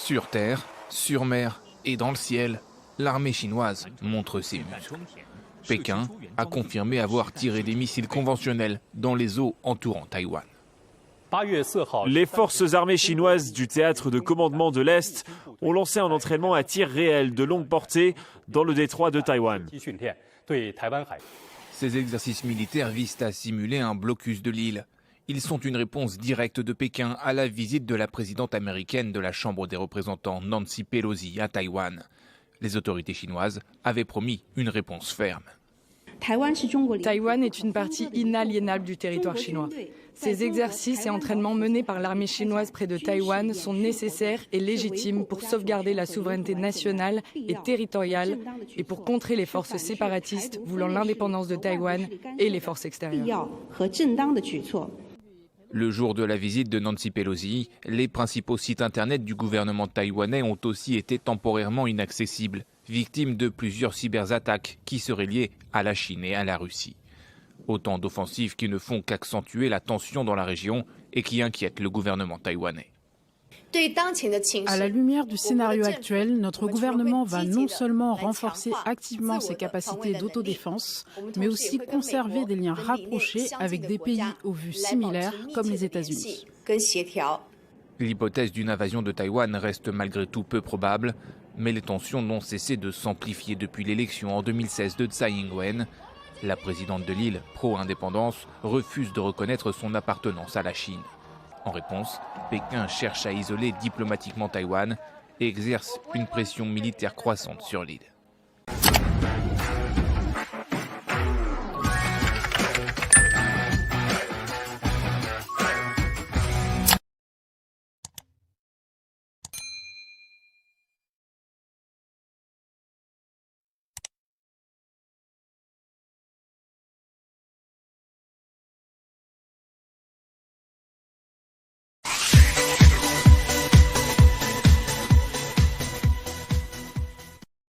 Sur terre, sur mer et dans le ciel, l'armée chinoise montre ses muscles. Pékin a confirmé avoir tiré des missiles conventionnels dans les eaux entourant Taïwan. Les forces armées chinoises du théâtre de commandement de l'Est ont lancé un entraînement à tir réel de longue portée dans le détroit de Taïwan. Ces exercices militaires visent à simuler un blocus de l'île. Ils sont une réponse directe de Pékin à la visite de la présidente américaine de la Chambre des représentants Nancy Pelosi à Taïwan. Les autorités chinoises avaient promis une réponse ferme. Taïwan est une partie inaliénable du territoire chinois. Ces exercices et entraînements menés par l'armée chinoise près de Taïwan sont nécessaires et légitimes pour sauvegarder la souveraineté nationale et territoriale et pour contrer les forces séparatistes voulant l'indépendance de Taïwan et les forces extérieures. Le jour de la visite de Nancy Pelosi, les principaux sites internet du gouvernement taïwanais ont aussi été temporairement inaccessibles, victimes de plusieurs cyberattaques qui seraient liées à la Chine et à la Russie. Autant d'offensives qui ne font qu'accentuer la tension dans la région et qui inquiètent le gouvernement taïwanais. À la lumière du scénario actuel, notre gouvernement va non seulement renforcer activement ses capacités d'autodéfense, mais aussi conserver des liens rapprochés avec des pays aux vues similaires comme les États-Unis. L'hypothèse d'une invasion de Taïwan reste malgré tout peu probable, mais les tensions n'ont cessé de s'amplifier depuis l'élection en 2016 de Tsai Ing-wen. La présidente de l'île, pro-indépendance, refuse de reconnaître son appartenance à la Chine. En réponse, Pékin cherche à isoler diplomatiquement Taïwan et exerce une pression militaire croissante sur l'île.